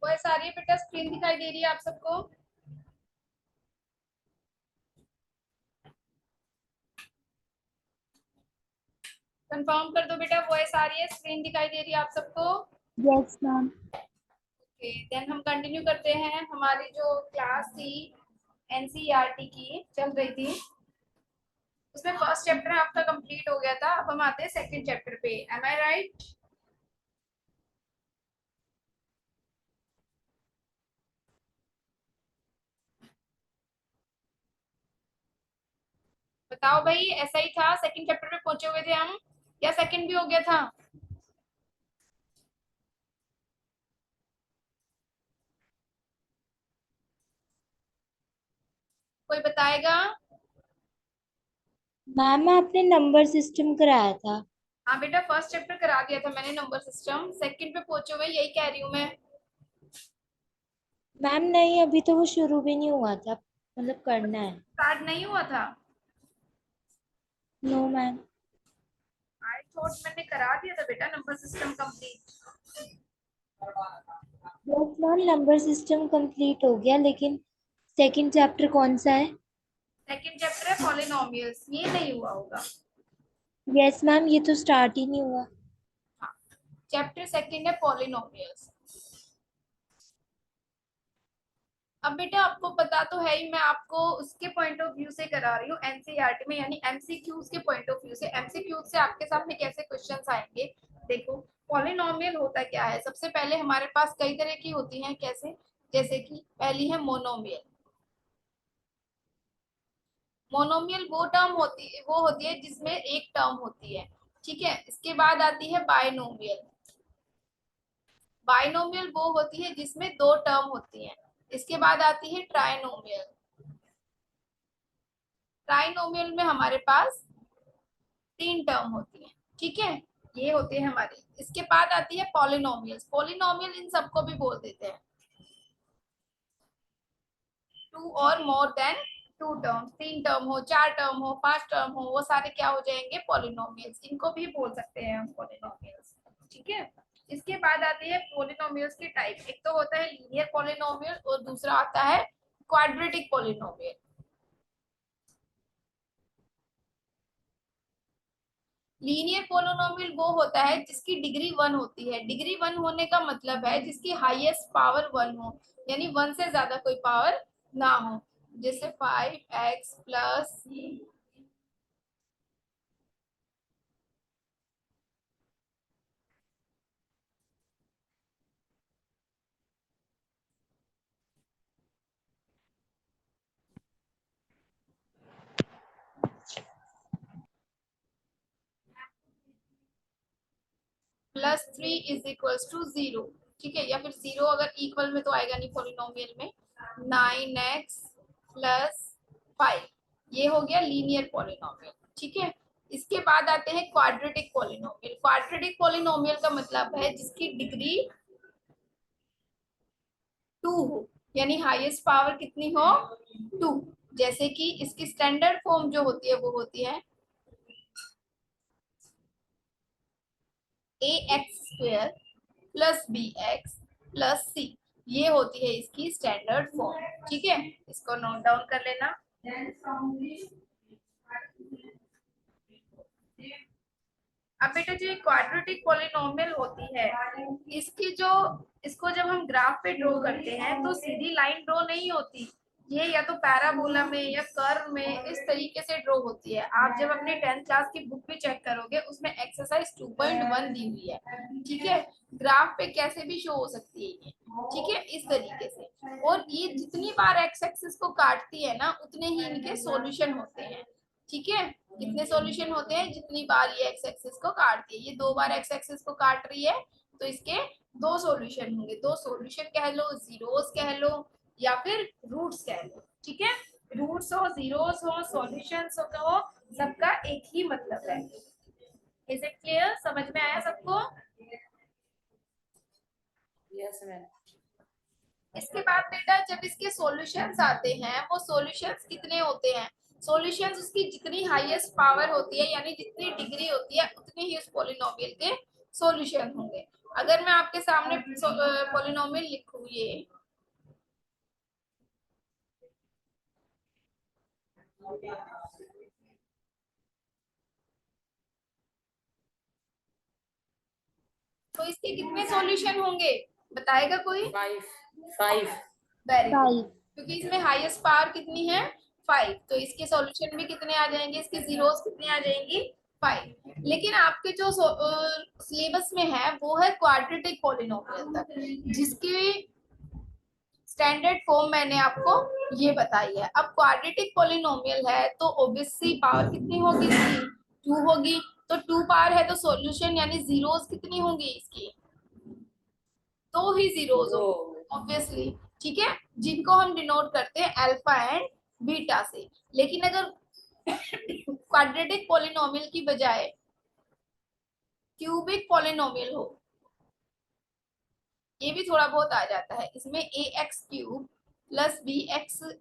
Voice आ रही है बेटा? स्क्रीन दिखाई दे रही है आप सबको? कंफर्म कर दो बेटा, वॉइस आ रही है, स्क्रीन दिखाई दे रही है आप सबको? Yes ma'am. ओके, देन हम कंटिन्यू करते हैं। हमारी जो क्लास थी एनसीईआरटी की चल रही थी, उसमें फर्स्ट चैप्टर आपका कंप्लीट हो गया था। अब हम आते हैं सेकंड चैप्टर पे। एम आई राइट? बताओ भाई, ऐसा ही था? सेकंड चैप्टर पे पहुंचे हुए थे हम, या सेकंड भी हो गया था? कोई बताएगा? मैम आपने नंबर सिस्टम कराया था। हाँ बेटा, फर्स्ट चैप्टर करा दिया था मैंने, नंबर सिस्टम। सेकंड पे पहुंचे हुए, यही कह रही हूँ मैं। मैम नहीं, अभी तो वो शुरू भी नहीं हुआ था, मतलब करना है। स्टार्ट नहीं हुआ था? No ma'am. आई थॉट मैंने करा दिया था बेटा number system complete. Yes ma'am, number system complete हो गया, लेकिन सेकंड चैप्टर कौन सा है? सेकंड चैप्टर है पॉलिनोमियल्स, ये नहीं हुआ होगा। यस मैम, ये तो स्टार्ट ही नहीं हुआ। हाँ, चैप्टर सेकंड है पॉलिनोमियल्स। अब बेटा आपको पता तो है ही, मैं आपको उसके पॉइंट ऑफ व्यू से करा रही हूँ एनसीईआरटी में, यानी एमसीक्यूज के पॉइंट ऑफ व्यू से। एमसीक्यूज से आपके सामने कैसे क्वेश्चंस आएंगे, देखो। पॉलिनोमियल होता क्या है? सबसे पहले हमारे पास कई तरह की होती हैं, कैसे? जैसे कि पहली है मोनोमियल। मोनोमियल वो होती है जिसमें एक टर्म होती है, ठीक है। इसके बाद आती है बायनोमियल। बायनोमियल वो होती है जिसमें दो टर्म होती हैं। इसके बाद आती है ट्राइनोमियल। ट्राइनोमियल में हमारे पास तीन टर्म होती हैं, ठीक है। ये होते हैं हमारे। इसके बाद आती है पॉलिनोमियल्स। पॉलिनोमियल इन सबको भी बोल देते हैं, टू और मोर देन टू टर्म। तीन टर्म हो, चार टर्म हो, पांच टर्म हो, वो सारे क्या हो जाएंगे? पॉलिनोमियल्स। इनको भी बोल सकते हैं हम पॉलिनोमियल्स, ठीक है। इसके बाद आती है पॉलिनोमियल्स की टाइप। एक तो होता है लीनियर पॉलिनोमियल और दूसरा आता है क्वाड्रेटिक पॉलिनोमियल। लीनियर पोलिनोमियल वो होता है जिसकी डिग्री वन होती है। डिग्री वन होने का मतलब है जिसकी हाईएस्ट पावर वन हो, यानी वन से ज्यादा कोई पावर ना हो। जैसे 5x plus plus three is equals to zero, ठीक है। या फिर जीरो अगर इक्वल में तो आएगा नहीं पोलिनोमियल में। 9x प्लस 5, ये हो गया लीनियर पॉलिनोमियल। ठीक है, इसके बाद आते हैं क्वाड्रेटिक पॉलिनोमियल। क्वाड्रेटिक पॉलिनोमियल का मतलब है जिसकी डिग्री 2 हो, यानी हाईएस्ट पावर कितनी हो, 2। जैसे कि इसकी स्टैंडर्ड फॉर्म जो होती है वो होती है ax² plus bx plus c, ये होती है इसकी स्टैंडर्ड फॉर्म। ठीक है, इसको नोट डाउन कर लेना। अब बेटा जो क्वाड्रेटिक पॉलिनोमियल होती है, इसकी जो इसको जब हम ग्राफ पे ड्रॉ करते हैं तो सीधी लाइन ड्रॉ नहीं होती, ये या तो पैराबोला में या कर्व में इस तरीके से ड्रॉ होती है। आप जब अपने 10th क्लास की बुक पे चेक करोगे उसमें एक्सरसाइज 2.1 दी हुई है। ठीक है, ग्राफ पे कैसे भी शो हो सकती है ये। ठीक है, इस तरीके से। और ये जितनी बार एक्स एक्सिस को काटती है ना उतने ही इनके सॉल्यूशन होते हैं। ठीक है, कितने सॉल्यूशन होते हैं, जितनी बार ये एक्स एक्सिस को काटती है। ये 2 बार एक्स एक्सिस को काट रही है तो इसके 2 सॉल्यूशन होंगे। 2 सॉल्यूशन कह लो, जीरोस कह लो, या फिर रूट्स कह लो। ठीक है, रूट्स हो, जीरोस हो, सॉल्यूशंस हो, सबका एक ही मतलब है। इज इट क्लियर, समझ में आया सबको? Yes ma'am. इसके बाद बेटा जब इसके सॉल्यूशंस आते हैं, वो सॉल्यूशंस कितने होते हैं, सॉल्यूशंस उसकी जितनी हाईएस्ट पावर होती है यानी जितनी डिग्री होती है उतने ही उस पॉलिनोमियल के सॉल्यूशन होंगे। अगर मैं आपके सामने पॉलिनोमियल लिखूं ये, तो इसके कितने सॉल्यूशन होंगे, बताएगा कोई? 5 वेरी गुड, 5। क्योंकि इसमें हाईएस्ट पावर कितनी है, 5, तो इसके सॉल्यूशन भी कितने आ जाएंगे, इसकी जीरोस कितनी आ जाएंगी, 5। लेकिन आपके जो सिलेबस में है वो है क्वाड्रेटिक पॉलिनोमियल तक, जिसके स्टैंडर्ड फॉर्म मैंने आपको ये बताई है। अब क्वाड्रेटिक पॉलिनोमियल है तो ऑब्वियसली पावर कितनी होगी इसकी, 2 होगी। तो 2 पावर है तो सॉल्यूशन यानी जीरोस कितनी होंगी इसकी, 2 ही जीरोस होंगे ऑब्वियसली। ठीक है, जिनको हम डिनोट करते हैं अल्फा एंड बीटा से। लेकिन अगर क्वाड्रेटिक पॉलिनोमियल की बजाय क्यूबिक पॉलिनोमियल हो, ये भी थोड़ा बहुत आ जाता है, इसमें ax³ plus bx²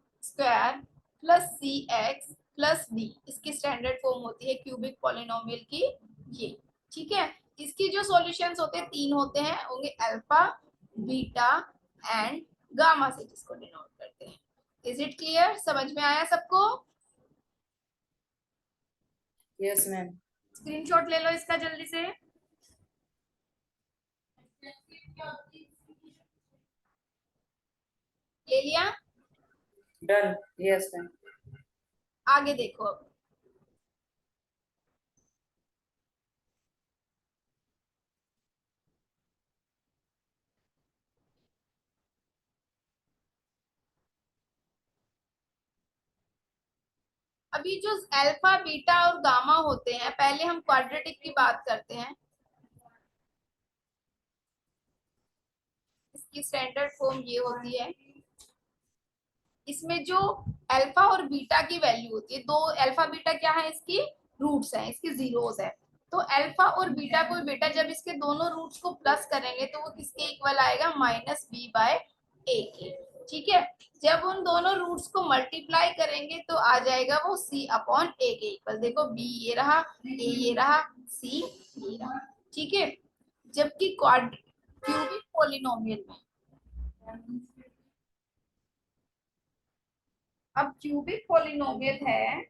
plus cx plus d, इसकी स्टैंडर्ड फॉर्म होती है क्यूबिक पॉलिनोमियल की ये। ठीक है, इसकी जो सॉल्यूशंस होते हैं 3 होते हैं, होंगे अल्फा, बीटा एंड गामा से जिसको डिनोट करते हैं। इज इट क्लियर, समझ में आया सबको? Yes ma'am. स्क्रीनशॉट ले लो इसका जल्दी से। ले लिया? डन। Yes ma'am. आगे देखो अब, अभी जो अल्फा, बीटा और गामा होते हैं, पहले हम क्वाड्रेटिक की बात करते हैं। इसकी स्टैंडर्ड फॉर्म ये होती है, इसमें जो अल्फा और बीटा की वैल्यू होती है, दो अल्फा बीटा क्या है, इसकी रूट्स हैं, इसकी जीरोस है। तो अल्फा और बीटा को बेटा जब इसके दोनों रूट्स को प्लस करेंगे तो वो किसके इक्वल आएगा, -b/a के। ठीक है, जब उन दोनों रूट्स को मल्टीप्लाई करेंगे तो आ जाएगा वो c/a के इक्वल। देखो b ये रहा, a ये रहा, c ये रहा। ठीक है, जबकि क्यूबिक पॉलिनोमियल में, अब क्यूबिक पॉलिनोमियल है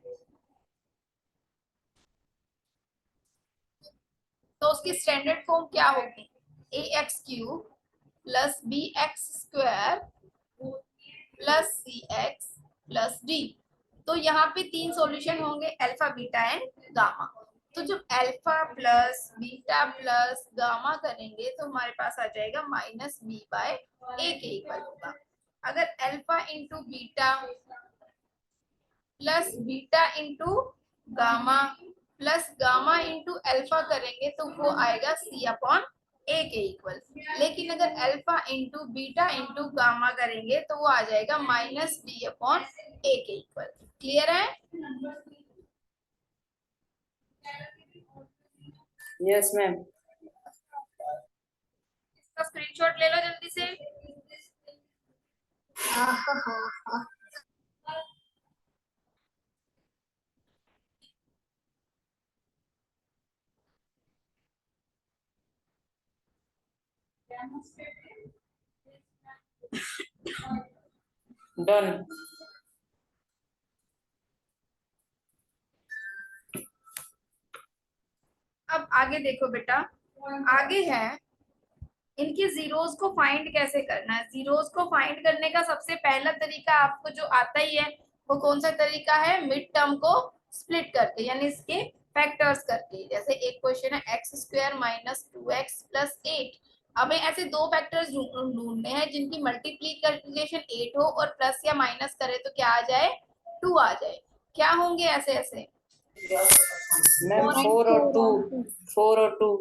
तो उसकी स्टैंडर्ड फॉर्म क्या होगी, ax³ plus bx² plus cx plus d। तो यहाँ पे 3 सॉल्यूशन होंगे, अल्फा, बीटा एंड गामा। तो जब alpha plus beta plus gamma करेंगे तो हमारे पास आ जाएगा -b/a के इक्वल होगा। अगर alpha into beta plus beta into gamma plus gamma into alpha करेंगे तो वो आएगा c/a ए के इक्वल। लेकिन अगर alpha into beta into gamma करेंगे तो वो आ जाएगा माइनस बी अपॉन ए के इक्वल। क्लियर है? Yes, ma'am. इसका स्क्रीनशॉट ले लो जल्दी से। Done. अब आगे देखो बेटा, आगे है इनके जीरोस को फाइंड कैसे करना है। जीरोस को फाइंड करने का सबसे पहला तरीका आपको जो आता ही है वो कौन सा तरीका है, मिड टर्म को स्प्लिट करके, यानी इसके फैक्टर्स करके। जैसे एक क्वेश्चन है x square minus 2x plus 8। हमें ऐसे दो फैक्टर्स ढूंढने हैं जिनकी मल्टीप्लीकेशन 8 हो और प्लस या माइनस करे तो क्या आ जाए, 2 आ जाए। क्या होंगे ऐसे ऐसे? Ma'am, 4 और 2. 4 और 2.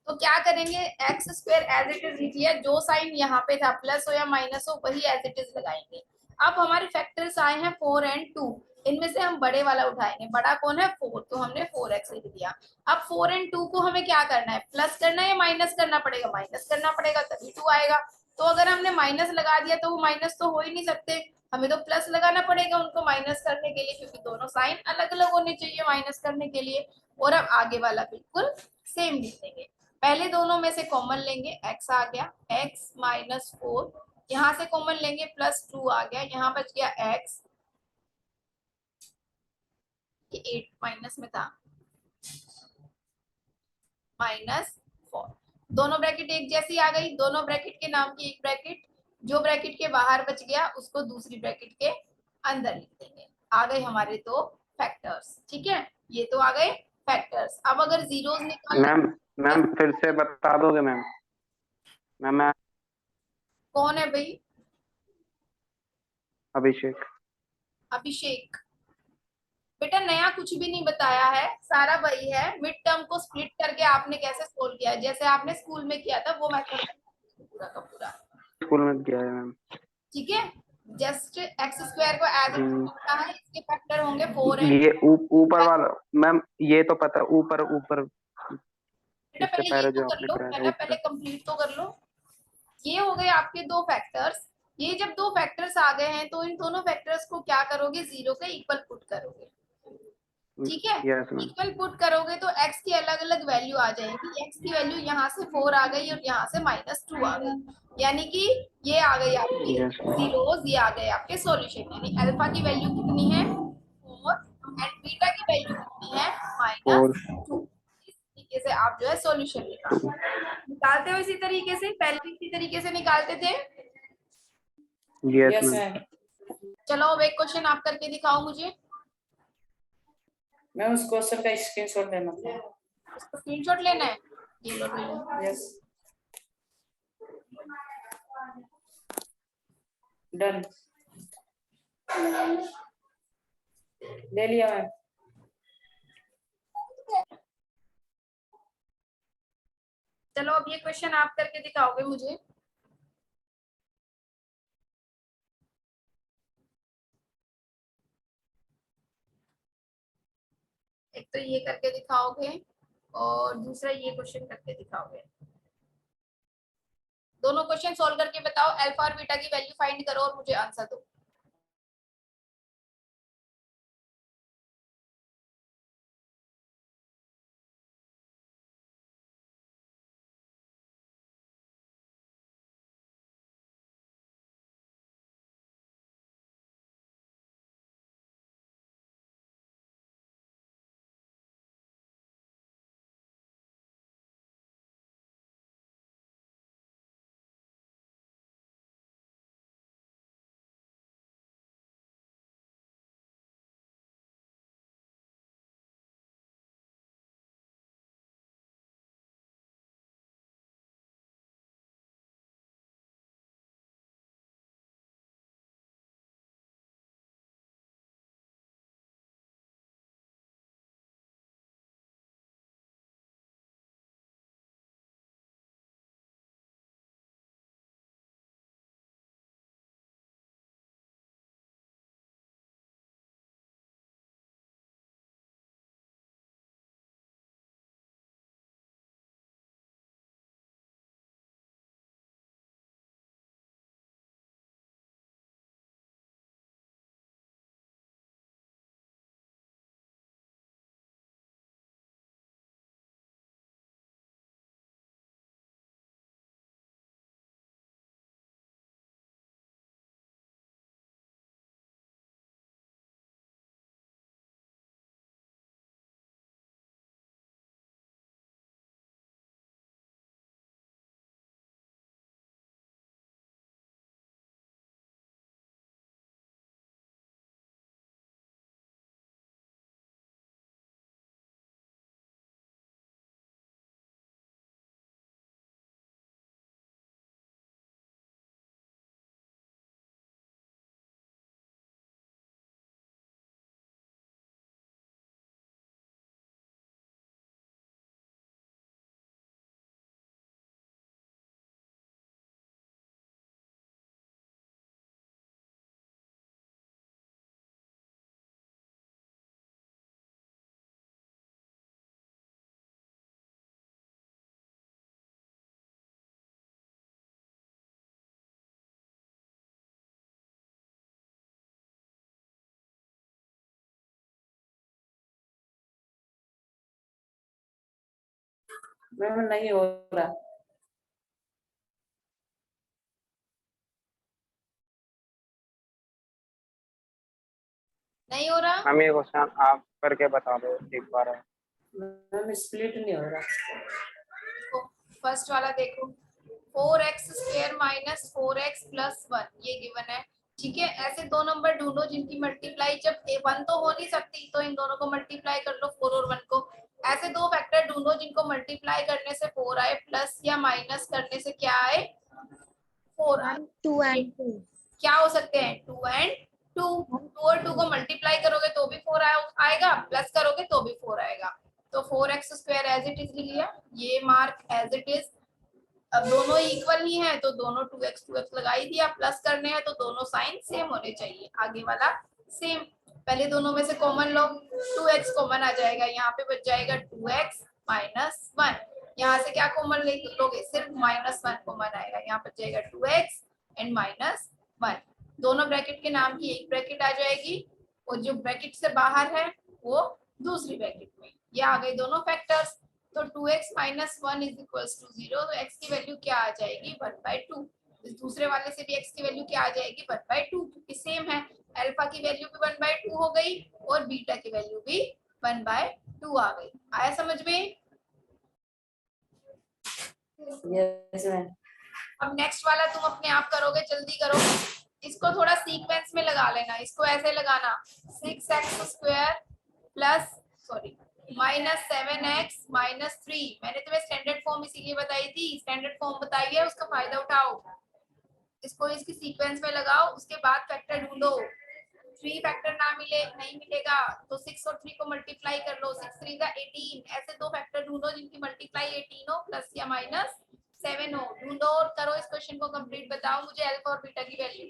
तो क्या करेंगे, x square as it is लिख लिया, जो साइन यहाँ पे था प्लस हो या माइनस हो वही एज इट इज लगाएंगे। अब हमारे फैक्टर्स आए हैं 4 एंड 2, इनमें से हम बड़े वाला उठाएंगे। बड़ा कौन है, 4, तो हमने 4x लिख दिया। अब 4 एंड 2 को हमें क्या करना है, प्लस करना है या माइनस करना पड़ेगा, माइनस करना पड़ेगा तभी 2 आएगा। तो अगर हमने माइनस लगा दिया तो वो माइनस तो हो ही नहीं सकते, हमें तो प्लस लगाना पड़ेगा उनको माइनस करने के लिए, क्योंकि दोनों साइन अलग अलग होने चाहिए माइनस करने के लिए। और अब आगे वाला बिल्कुल सेम लिख देंगे। पहले दोनों में से कॉमन लेंगे, x आ गया, x माइनस 4, यहाँ से कॉमन लेंगे प्लस 2 आ गया, यहाँ बच गया x, ये 8 माइनस में था, माइनस 4। दोनों ब्रैकेट एक जैसी आ गई, दोनों ब्रैकेट के नाम की एक ब्रैकेट, जो ब्रैकेट के बाहर बच गया उसको दूसरी ब्रैकेट के अंदर लिख देंगे। आ गए हमारे दो फैक्टर्स, ठीक है, ये तो आ गए फैक्टर्स। अब अगर जीरोस निकालना, मैम मैम फिर से बता दोगे मैम? मैं कौन है भाई? अभिषेक। अभिषेक, बेटा नया कुछ भी नहीं बताया है, सारा वही है। मिड टर्म को स्प्लिट करके आपने कैसे सोल्व किया, जैसे आपने स्कूल में किया था वो मेथड पूरा का पूरा, स्कूल में किया है मैम। ठीक है। जस्ट एक्स स्क्वायर को एज इट लिखना है, इसके फैक्टर होंगे 4 एंड ये ऊपर वाला मैम, ये तो पता है, ऊपर ऊपर बेटा इससे पहले ये पहले तो जो कर आपने लो, कराया था बेटा पहले ऊपर। कंप्लीट तो कर लो। ये हो गए आपके दो फैक्टर्स। ये जब दो फैक्टर्स आ गए हैं तो इन दोनों फैक्टर्स को क्या करोगे, जीरो के इक्वल पुट करोगे, ठीक है। Yes ma'am. इक्वल पुट करोगे तो x की अलग अलग वैल्यू आ जाएगी। x की वैल्यू यहाँ से 4 आ गई और यहाँ से -2 आ गई, यानी कि ये आ गई आपकी यस मैम। जीरोस, ये आ गए आपके सॉल्यूशन। यानी अल्फा की वैल्यू कितनी है, 4, एंड बीटा की वैल्यू कितनी है, 4 -2। इस तरीके से आप जो है सॉल्यूशन निकालते हो। इसी तरीके से पहले भी इसी तरीके से निकालते थे। Yes Yes, ma'am. ma'am. चलो अब एक क्वेश्चन आप करके दिखाओ मुझे। मैं उस क्वेश्चन का स्क्रीनशॉट लेना था. उसको स्क्रीनशॉट लेना है, ये लो ले लो। Yes. Done. ले लिया मैम. चलो अब ये क्वेश्चन आप करके दिखाओगे मुझे। एक तो ये करके दिखाओगे और दूसरा ये क्वेश्चन करके दिखाओगे। दोनों क्वेश्चन सॉल्व करके बताओ, अल्फा और बीटा की वैल्यू फाइंड करो और मुझे आंसर दो। मैम नहीं हो रहा। नहीं हो रहा? मैम ये क्वेश्चन आप करके बता दो एक बार। मैम स्प्लिट नहीं हो रहा। फर्स्ट वाला देखो, 4x² माइनस 4x प्लस 1 ये गिवन है। ठीक है, ऐसे दो नंबर ढूंढो जिनकी मल्टीप्लाई, जब 1 तो हो नहीं सकती तो इन दोनों को मल्टीप्लाई कर लो 4 और 1 को। ऐसे दो फैक्टर ढूंढो जिनको मल्टीप्लाई करने से 4 आए, प्लस या माइनस करने से क्या आए, 4 आए। 2 and 2। क्या हो सकते हैं, 2 एंड 2। 2 और 2 को मल्टीप्लाई करोगे तो भी 4 आएगा, प्लस करोगे तो भी 4 आएगा। तो 4x² एज इट इज लिया, ये मार्क एज इट इज। अब दोनों इक्वल ही हैं तो दोनों 2x लगा ही दिया, प्लस करने हैं तो दोनों साइन सेम होने चाहिए, आगे वाला सेम। पहले दोनों में से कॉमन लो, 2x कॉमन आ जाएगा, यहाँ पे बच जाएगा 2x माइनस 1। यहाँ से क्या कॉमन लोगे, सिर्फ -1 कॉमन आएगा, यहाँ बच जाएगा 2x एंड -1। दोनों ब्रैकेट के नाम की एक ब्रैकेट आ जाएगी और जो ब्रैकेट से बाहर है वो दूसरी ब्रैकेट में। ये आ गए दोनों फैक्टर्स। तो 2x minus 1 is equals to 0, तो x की वैल्यू क्या आ जाएगी, 1/2। इस दूसरे वाले से भी x की वैल्यू क्या आ जाएगी, 1/2, क्योंकि सेम है। अल्फा की वैल्यू भी 1/2 हो गई और बीटा की वैल्यू भी 1/2 आ गई। आया समझ में? Yes ma'am. अब नेक्स्ट वाला तुम अपने आप करोगे, जल्दी करो। इसको थोड़ा सीक्वेंस में लगा लेना, इसको ऐसे लगाना, 6x² plus sorry -7x minus 3। मैंने तुम्हें स्टैंडर्ड फॉर्म इसीलिए बताई थी, स्टैंडर्ड फॉर्म बताई है, उसका फायदा उठाओ। इसको इसकी सीक्वेंस में लगाओ, उसके बाद फैक्टर ढूंढो। 3 फैक्टर ना मिले, नहीं मिलेगा तो 6 और 3 को मल्टीप्लाई कर लो, 6 3 का 18। ऐसे दो फैक्टर ढूंढो जिनकी मल्टीप्लाई 18 हो, प्लस या माइनस 7 हो। ढूंढो और करो इस क्वेश्चन को कंप्लीट, बताओ मुझे अल्फा और बीटा की वैल्यू।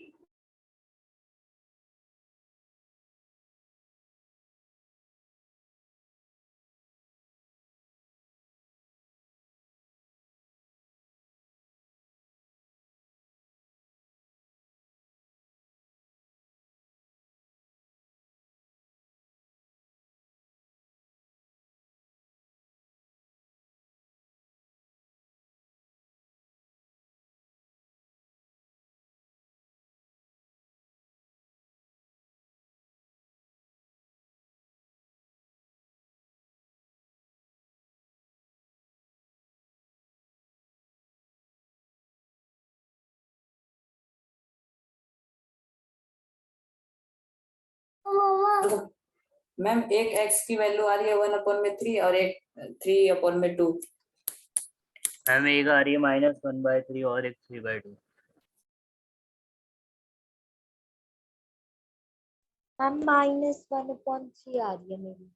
मैम एक x की वैल्यू आ रही है 1/3 और एक 3/2। मैम एक आ रही है -1/3 और एक 3/2। मैम -1/3 आ रही है मेरी।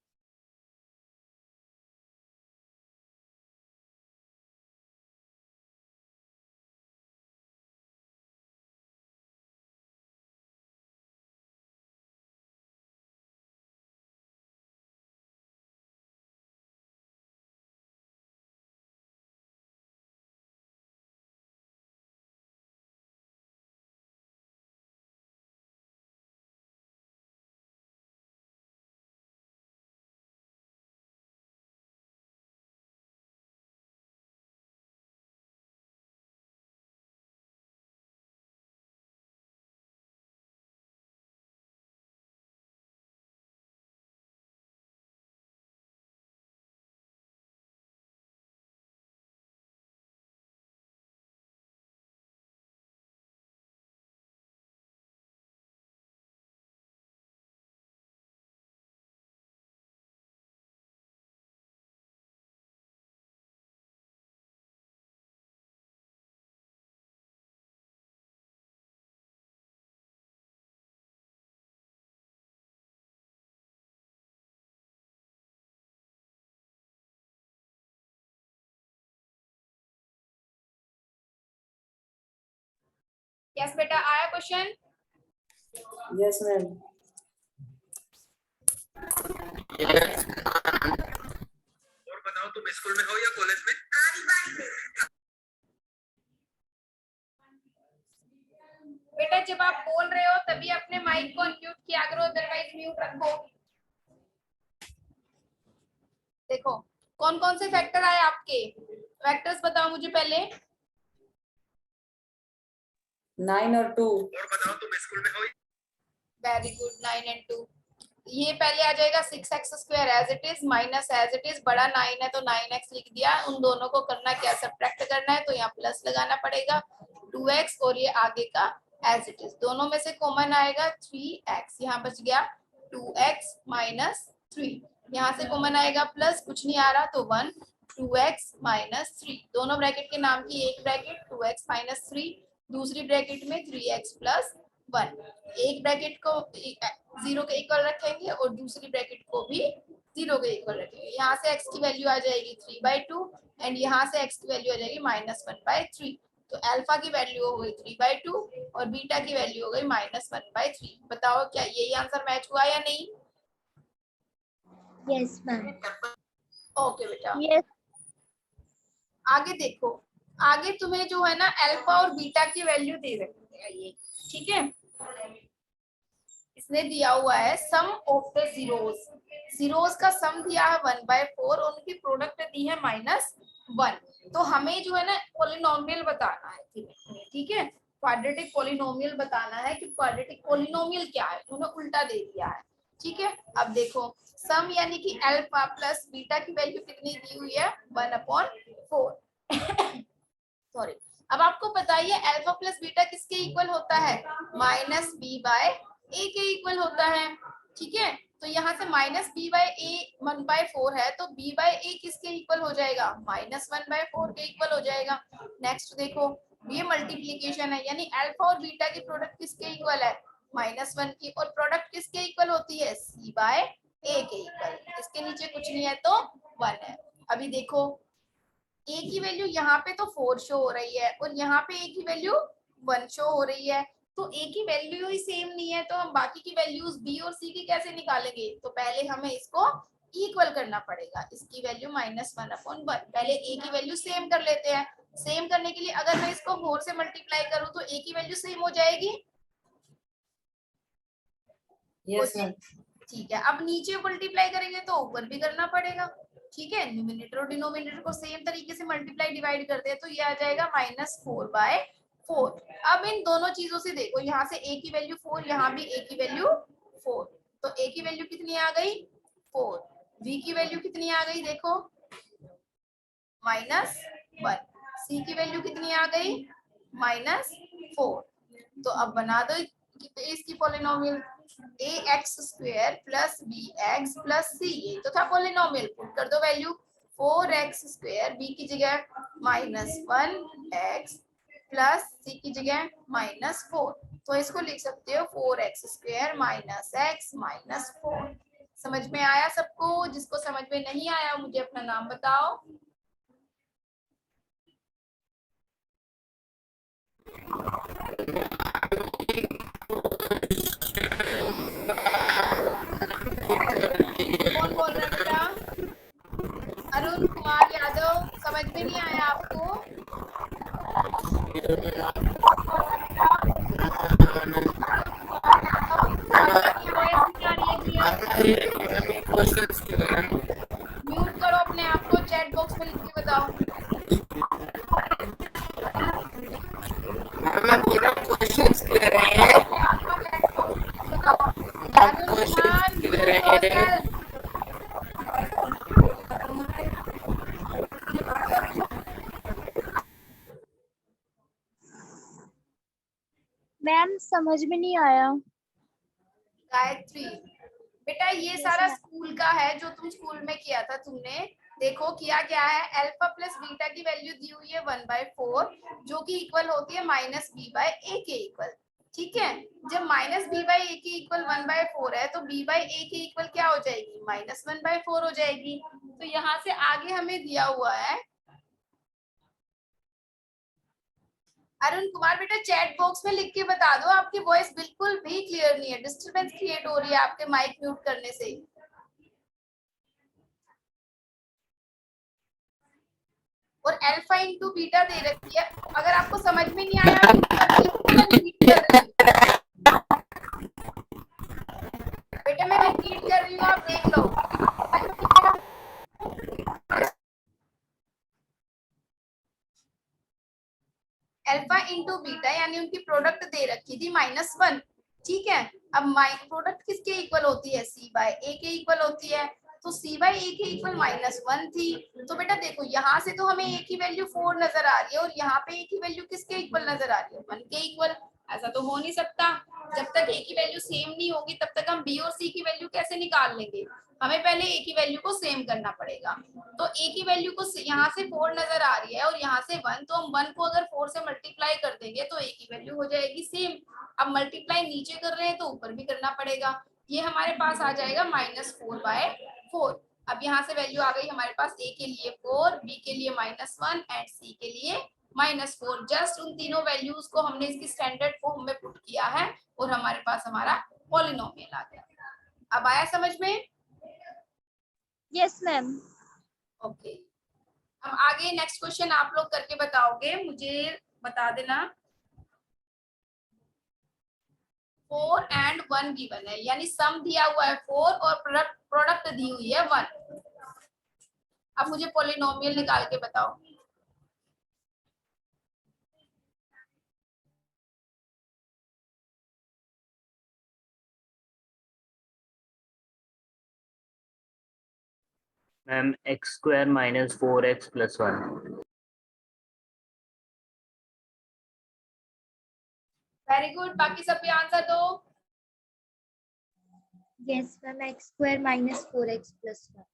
यस बेटा, आया क्वेश्चन? Yes ma'am. और बताओ, तुम स्कूल में हो या कॉलेज में? बेटा जब आप बोल रहे हो तभी अपने माइक को अनम्यूट किया करो, अदरवाइज म्यूट रखो। देखो कौन कौन से फैक्टर आए आपके, फैक्टर्स बताओ मुझे पहले। 9 और 2। और बताओ तुम स्कूल में हो वेरी गुड, 9 and 2। ये पहले आ जाएगा 6x² as it is minus as it is, बड़ा 9 है तो 9x लिख दिया। उन दोनों को करना क्या, सब्ट्रैक्ट करना है, तो यहाँ प्लस लगाना पड़ेगा 2x, और ये आगे का एज इट इज। दोनों में से कॉमन आएगा 3x, यहाँ बच गया 2x माइनस 3। यहाँ से कॉमन आएगा प्लस, कुछ नहीं आ रहा तो 1, 2x माइनस 3। दोनों ब्रैकेट के नाम की एक ब्रैकेट 2x माइनस 3, दूसरी ब्रैकेट में 3x प्लस 1। एक ब्रैकेट को 0 के इक्वल रखेंगे और दूसरी ब्रैकेट को भी 0 के इक्वल रखेंगे। यहाँ से x की वैल्यू आ जाएगी 3/2 एंड यहाँ से x की वैल्यू आ जाएगी -1/3। तो अल्फा की वैल्यू हो गई 3/2 और बीटा की वैल्यू हो गई -1/3। बताओ क्या यही आंसर मैच हुआ या नहीं? Yes ma'am. ओके बेटा, यस। आगे देखो। आगे तुम्हें जो है ना अल्फा और बीटा की वैल्यू दे रखी है ये, ठीक है। इसने दिया हुआ है सम ऑफ द जीरोस। जीरोस का सम दिया है 1/4 और उनकी प्रोडक्ट दी है -1। तो हमें जो है ना पॉलिनोमियल बताना है, ठीक है। क्वाड्रेटिक पॉलिनोमियल बताना है कि क्वाड्रेटिक पॉलिनोमियल क्या है, उन्होंने उल्टा दे दिया है, ठीक है। अब देखो सम यानी कि अल्फा प्लस बीटा की वैल्यू कितनी दी हुई है 1/4। सॉरी। अब आपको बताइए अल्फा प्लस बीटा किसके इक्वल होता है, -b/a के इक्वल होता है, ठीक है। तो यहाँ से -b/a 1/4 है तो b/a किसके इक्वल हो जाएगा, -1/4 के इक्वल हो जाएगा। नेक्स्ट देखो ये मल्टीप्लीकेशन है, यानी अल्फा और बीटा की प्रोडक्ट किसके इक्वल है, -1 की, और प्रोडक्ट किसके इक्वल होती है, c/a के इक्वल। इसके नीचे कुछ नहीं है तो 1 है। अभी देखो a की वैल्यू यहाँ पे तो 4 शो हो रही है और यहाँ पे a की वैल्यू 1 शो हो रही है, तो a की वैल्यू ही सेम नहीं है तो हम बाकी की वैल्यूज b और c की कैसे निकालेंगे। तो पहले हमें इसको इक्वल करना पड़ेगा, इसकी वैल्यू -1/1। पहले a की वैल्यू सेम कर लेते हैं। सेम करने के लिए अगर मैं इसको 4 से मल्टीप्लाई करूं तो a की वैल्यू सेम हो जाएगी। Yes ma'am. ठीक है, अब नीचे मल्टीप्लाई करेंगे तो ऊपर भी करना पड़ेगा, ठीक है। न्यूमरेटर और डिनोमिनेटर को सेम तरीके से मल्टीप्लाई डिवाइड करते हैं तो ये आ जाएगा -4/4। अब इन दोनों चीजों से देखो, यहाँ से a की वैल्यू 4, यहाँ भी a की वैल्यू 4, तो a की वैल्यू कितनी आ गई 4, v की वैल्यू कितनी आ गई देखो -1, c की वैल्यू कितनी आ गई -4। तो अब बना दो इसकी पॉलिनोमियल, ax² + bx + c, ये तो था पॉलिनोमियल। पुट कर दो वैल्यू, 4x² b की जगह -1x प्लस c की जगह -4, तो इसको लिख सकते हो 4x² - x - 4। समझ में आया सबको? जिसको समझ में नहीं आया मुझे अपना नाम बताओ। कौन बोल रहा है बेटा? अरुण कुमार यादव, समझ में नहीं आया आपको? म्यूट करो अपने आप को, चैट बॉक्स में लिख के बताओ। मैम समझ में नहीं आया। गायत्री बेटा ये सारा स्कूल का है जो तुम स्कूल में किया था तुमने। देखो किया क्या है, अल्फा प्लस बीटा की वैल्यू दी हुई है 1/4 जो कि इक्वल होती है -b/a के इक्वल, ठीक है। जब -b/a के इक्वल 1/4 है तो b/a के इक्वल क्या हो जाएगी, -1/4 हो जाएगी। तो यहाँ से आगे हमें दिया हुआ है। अरुण कुमार बेटा चैट बॉक्स में लिख के बता दो, आपकी वॉइस बिल्कुल भी क्लियर नहीं है, डिस्टरबेंस क्रिएट हो रही है आपके माइक म्यूट करने से। और अल्फा इंटू बीटा दे रखी है, अगर आपको समझ में नहीं आया बेटा मैं रिपीट कर रही हूँ, आप देख लो। अल्फा इंटू बीटा यानी उनकी प्रोडक्ट दे रखी थी -1, ठीक है। अब प्रोडक्ट किसके इक्वल होती है, सी बाय ए के इक्वल होती है, तो सी बाय ए के इक्वल -1 थी। तो बेटा देखो यहाँ से तो हमें ए की वैल्यू 4 नजर आ रही है और यहाँ पे ए की वैल्यू किसके इक्वल नजर आ रही है, 1 के इक्वल। ऐसा तो हो नहीं सकता, जब तक ए की वैल्यू सेम नहीं होगी तब तक हम बी और सी की वैल्यू कैसे निकाल लेंगे, हमें पहले ए की वैल्यू को सेम करना पड़ेगा। तो ए की वैल्यू को यहाँ से 4 नजर आ रही है और यहाँ से 1, तो हम 1 को अगर 4 से मल्टीप्लाई कर देंगे तो ए की वैल्यू हो जाएगी सेम। अब मल्टीप्लाई नीचे कर रहे हैं तो ऊपर भी करना पड़ेगा, ये हमारे पास आ जाएगा -4/4। अब यहाँ से वैल्यू आ गई हमारे पास, ए के लिए 4, बी के लिए -1 एंड सी के लिए -4। जस्ट उन तीनों वैल्यूज को हमने इसकी स्टैंडर्ड फॉर्म में पुट किया है और हमारे पास हमारा पॉलिनोमियल आ गया। अब आया समझ में? Yes ma'am. ओके, अब आगे नेक्स्ट क्वेश्चन आप लोग करके बताओगे, मुझे बता देना। 4 and 1 गिवन है, यानी सम दिया हुआ है 4 और प्रोडक्ट दी हुई है 1। अब मुझे पॉलिनोमियल निकाल के बताओ। Ma'am x² - 4x + 1। Very good, बाकी सब भी आंसर दो। Yes ma'am, x² - 4x + 1।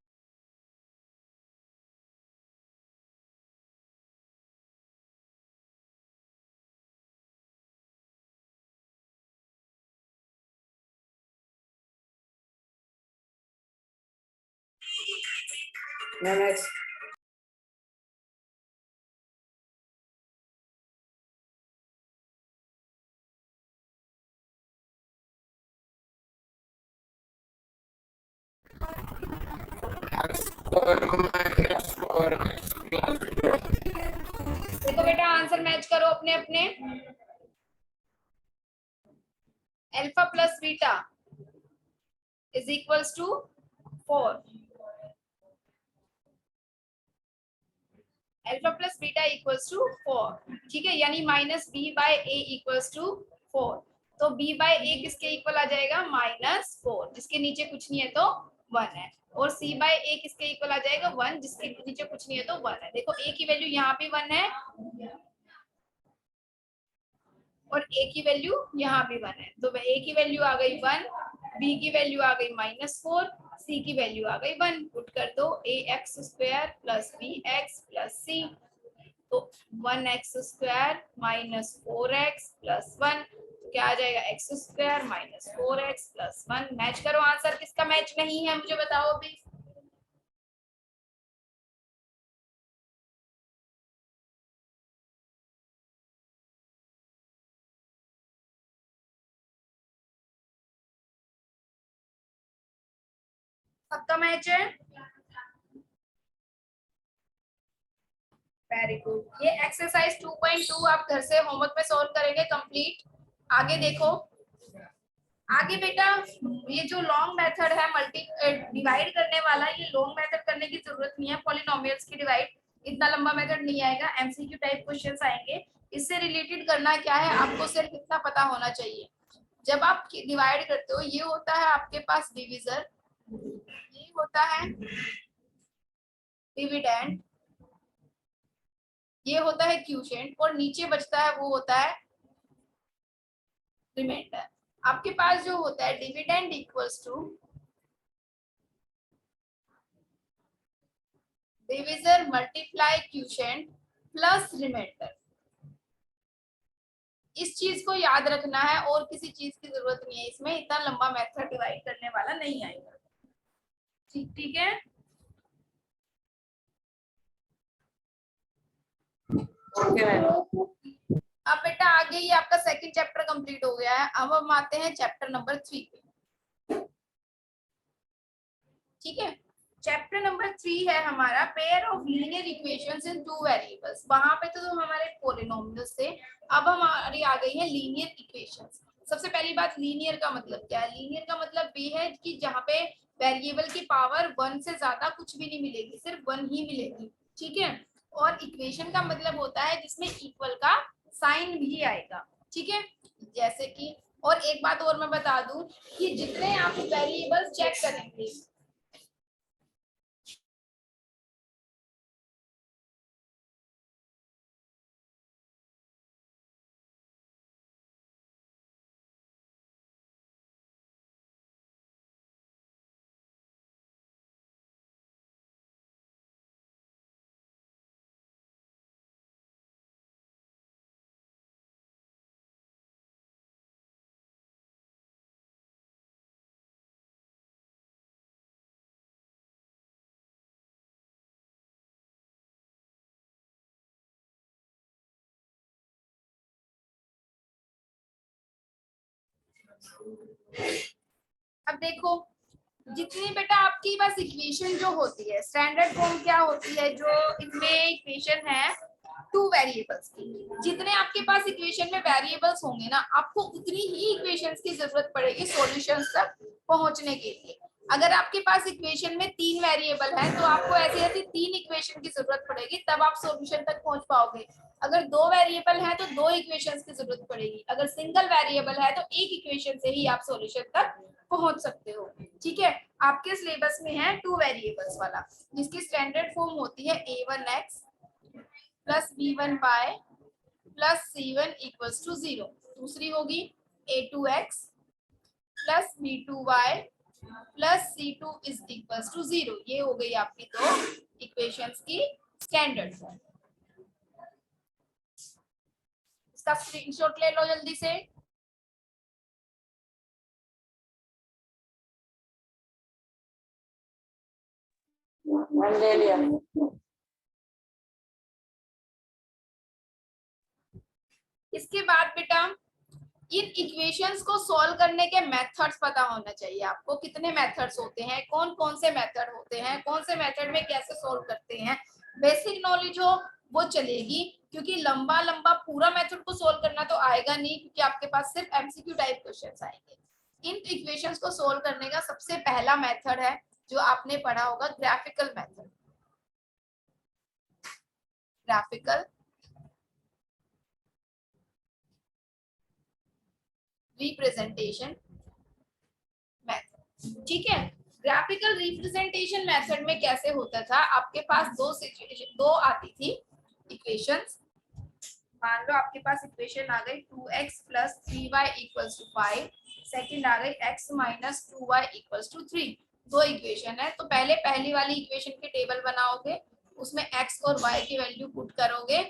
Ma'am x देखो बेटा आंसर मैच करो अपने अपने। Alpha plus beta is equals to 4। Alpha plus beta equals to 4, ठीक है, यानी -b/a इक्वल्स टू 4। तो b/a किसके इक्वल आ जाएगा, -4, जिसके नीचे कुछ नहीं है तो 1 है। और c/a किसके इक्वल आ जाएगा, 1, जिसके नीचे कुछ नहीं है तो 1 है। देखो a की वैल्यू यहाँ भी 1 है और a की वैल्यू यहाँ भी 1 है, तो a की वैल्यू आ गई 1, b की वैल्यू आ गई -4, c की वैल्यू आ गई 1। पुट कर दो ax² + bx + c, तो 1x² - 4x + 1, तो क्या आ जाएगा, x² - 4x + 1। मैच करो आंसर, किसका मैच नहीं है मुझे बताओ अभी। सबका मैच है, वेरी गुड। ये एक्सरसाइज 2.2 आप घर से होमवर्क में सॉल्व करेंगे कंप्लीट। आगे देखो, आगे बेटा ये जो लॉन्ग मेथड है मल्टी डिवाइड करने वाला, ये लॉन्ग मेथड करने की जरूरत नहीं है। पॉलिनोमियल्स की डिवाइड इतना लंबा मेथड नहीं आएगा, एमसीक्यू टाइप क्वेश्चंस आएंगे। इससे रिलेटेड करना क्या है, आपको सिर्फ इतना पता होना चाहिए, जब आप डिवाइड करते हो ये होता है आपके पास डिविजर, ये होता है डिविडेंड, ये होता है क्यूशेंट और नीचे बचता है वो होता है रिमाइंडर। आपके पास जो होता है dividend equals to divisor multiply quotient plus remainder. इस चीज को याद रखना है और किसी चीज की जरूरत नहीं है, इसमें इतना लंबा मेथड डिवाइड करने वाला नहीं आएगा। ठीक है, ओके मैम। अब बेटा आगे ये आपका सेकंड चैप्टर कंप्लीट हो गया है। अब हम आते हैं चैप्टर नंबर 3 पे, ठीक है। चैप्टर नंबर 3 है हमारा pair of linear equations in 2 variables. वहां पे तो हमारे पॉलिनोमियल्स थे, अब हमारी आ गई है लीनियर इक्वेशंस। सबसे पहली बात, लीनियर का मतलब क्या है? लीनियर का मतलब ये है कि जहाँ पे वेरिएबल की पावर 1 से ज्यादा कुछ भी नहीं मिलेगी, सिर्फ 1 ही मिलेगी, ठीक है। और इक्वेशन का मतलब होता है जिसमें इक्वल का साइन भी आएगा, ठीक है। जैसे कि और एक बात और मैं बता दूं कि जितने आप वेरिएबल्स चेक करेंगे, अब देखो जितनी बेटा आपकी बस इक्वेशन जो होती है, स्टैंडर्ड फॉर्म क्या होती है, जो इनमें इक्वेशन है टू वेरिएबल्स की, जितने आपके पास इक्वेशन में वेरिएबल्स होंगे ना, आपको उतनी ही इक्वेशंस की जरूरत पड़ेगी सॉल्यूशंस तक पहुंचने के लिए। अगर आपके पास इक्वेशन में 3 वेरिएबल है तो आपको ऐसी ऐसी 3 इक्वेशन की जरूरत पड़ेगी, तब आप सॉल्यूशन तक पहुंच पाओगे। अगर 2 वेरिएबल है तो 2 इक्वेशंस की जरूरत पड़ेगी, अगर सिंगल वेरिएबल है तो एक इक्वेशन से ही आप सॉल्यूशन तक पहुंच सकते हो, ठीक है। आपके सिलेबस में है 2 वेरिएबल्स वाला, जिसकी स्टैंडर्ड फॉर्म होती है a1x plus b1y plus c1 equals to 0। दूसरी होगी a2x plus b2y plus c2 is equals to 0। ये हो गई आपकी दो इक्वेशंस की स्टैंडर्ड फॉर्म। इसका स्क्रीनशॉट ले लो जल्दी से। मैम ले लिया। इसके बाद बेटा इन इक्वेशंस को सॉल्व करने के मेथड्स पता होना चाहिए आपको। कितने मेथड्स होते हैं, कौन कौन से मेथड होते हैं, कौन से मेथड में कैसे सॉल्व करते हैं, बेसिक नॉलेज हो वो चलेगी, क्योंकि लंबा लंबा पूरा मेथड को सॉल्व करना तो आएगा नहीं, क्योंकि आपके पास सिर्फ एमसीक्यू टाइप क्वेश्चंस आएंगे। इन इक्वेशंस को सॉल्व करने का सबसे पहला मेथड है जो आपने पढ़ा होगा, graphical method. Graphical representation method, ठीक है। ग्राफिकल रिप्रेजेंटेशन मेथड में कैसे होता था, आपके पास दो आती थी इक्वेशंस। मान लो आपके पास इक्वेशन आ गई 2x plus 3y equals to 5, second आ गई x minus 2y equals to 3। दो इक्वेशन है, तो पहले पहली वाली इक्वेशन की टेबल बनाओगे, उसमें x और y की वैल्यू पुट करोगे,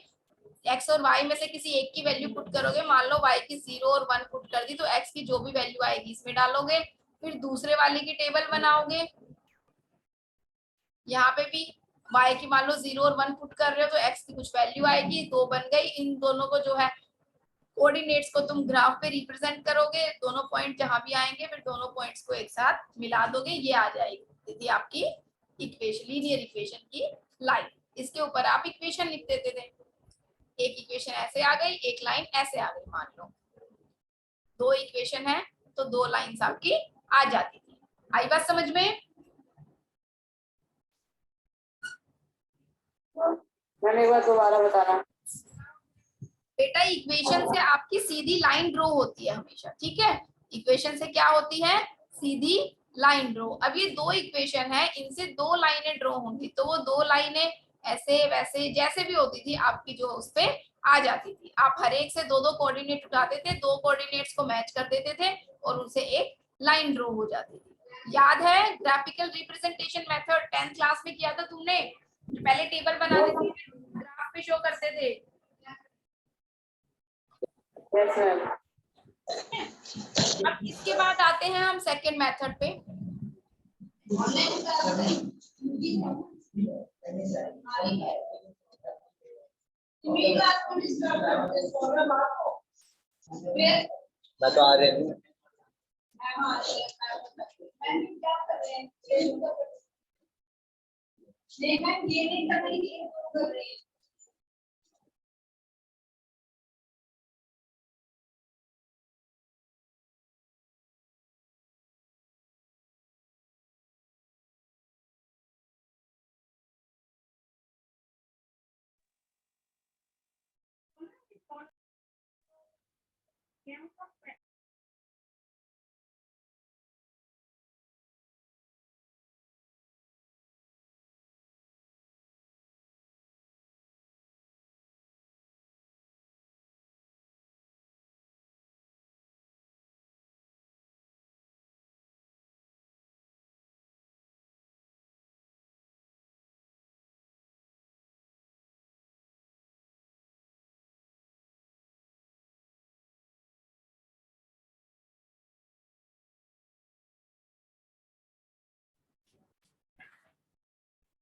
x और y में से किसी एक की वैल्यू पुट करोगे, मान लो y की 0 और 1 पुट कर दी तो x की जो भी वैल्यू आएगी इसमें डालोगे। फिर दूसरे वाले की टेबल बनाओगे, यहाँ पे भी y की मान लो 0 और 1 पुट कर रहे हो तो x की कुछ वैल्यू आएगी, दो बन गई। इन दोनों को जो है कोऑर्डिनेट्स को तुम ग्राफ पे रिप्रेजेंट करोगे, दोनों पॉइंट जहां भी आएंगे फिर दोनों पॉइंट्स को एक साथ मिला दोगे, ये आ जाएगी थी आपकी इक्वेशन, लीनियर इक्वेशन की लाइन। इसके ऊपर आप इक्वेशन लिख देते थे, एक इक्वेशन ऐसे आ गई, एक लाइन ऐसे आ गई। मान लो दो इक्वेशन है तो दो लाइंस आपकी आ जाती थी। आई बात समझ में? मैम एक बार दोबारा बताना। बेटा इक्वेशन से आपकी सीधी लाइन ड्रॉ होती है हमेशा, ठीक है। इक्वेशन से क्या होती है, सीधी लाइन ड्रॉ। अब ये दो इक्वेशन है, इनसे दो लाइनें ड्रॉ होंगी, तो वो दो लाइनें ऐसे वैसे जैसे भी होती थी आपकी जो उस पे आ जाती थी। आप हर एक से दो दो कोऑर्डिनेट उठाते थे, दो कोऑर्डिनेट्स को मैच कर देते थे और उनसे एक लाइन ड्रॉ हो जाती थी। याद है graphical representation method 10th class में किया था तुमने? पहले टेबल बनाते थे, ग्राफ पे शो करते थे। Yes ma'am. अब इसके बाद आते हैं हम सेकंड मेथड पे। मैं तो आ रही हूँ। ये नहीं कर रही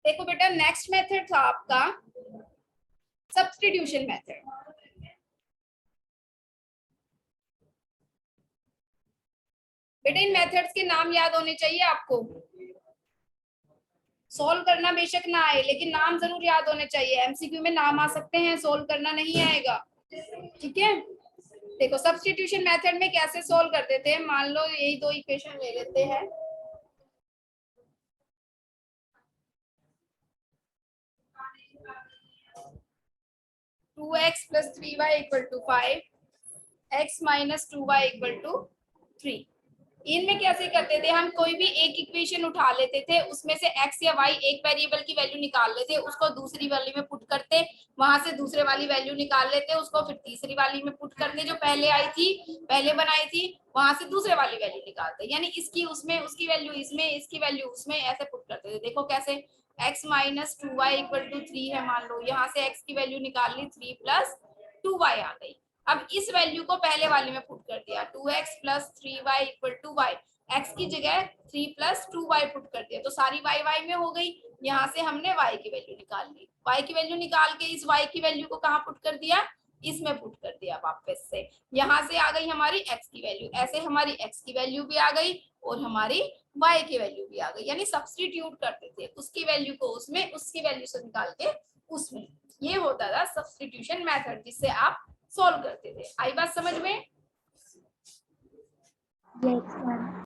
देखो बेटा, नेक्स्ट मेथड था आपका सब्स्टिट्यूशन मेथड। बेटा इन मेथड्स के नाम याद होने चाहिए आपको। सोल्व करना बेशक ना आए, लेकिन नाम जरूर याद होने चाहिए। एमसीक्यू में नाम आ सकते हैं, सोल्व करना नहीं आएगा। ठीक है, देखो सब्स्टिट्यूशन मेथड में कैसे सोल्व करते थे। मान लो यही दो इक्वेशन ले लेते हैं। Two x plus 3y equal to 5, x minus 2y equal to 3। इनमें कैसे करते थे हम, कोई भी एक इक्वेशन उठा लेते थे, उसमें से x या y एक वेरिएबल की वैल्यू निकाल लेते, उसको दूसरी वाली में पुट करते, वहां से दूसरे वाली वैल्यू निकाल लेते, उसको फिर तीसरी वाली में पुट करते, जो पहले आई थी, पहले बनाई थी, वहां से दूसरे वाली वैल्यू निकालते, यानी इसकी उसमें, उसकी वैल्यू इसमें, इसकी वैल्यू उसमें, ऐसे पुट करते थे। देखो कैसे, x minus 2y equal to 3 है, मान लो यहाँ से x की वैल्यू निकाल ली, 3 प्लस 2y आ गई। अब इस वैल्यू को पहले वाले में पुट कर दिया, 2x plus 3y equal to y, x की जगह 3 प्लस 2y पुट कर दिया, तो सारी y में हो गई। यहाँ से हमने y की वैल्यू निकाल ली, y की वैल्यू निकाल के इस y की वैल्यू को कहाँ पुट कर दिया, इसमें पुट कर दिया वापस से। यहाँ से आ गई हमारी x की वैल्यू, ऐसे हमारी x की वैल्यू भी आ गई और हमारी y की वैल्यू भी आ गई, यानी सब्स्टिट्यूट करते थे, उसकी वैल्यू को उसमें, उसकी वैल्यू से निकाल के उसमें। ये होता था सब्स्टिट्यूशन मेथड, जिससे आप सॉल्व करते थे। आई बात समझ में? Yes, ma'am.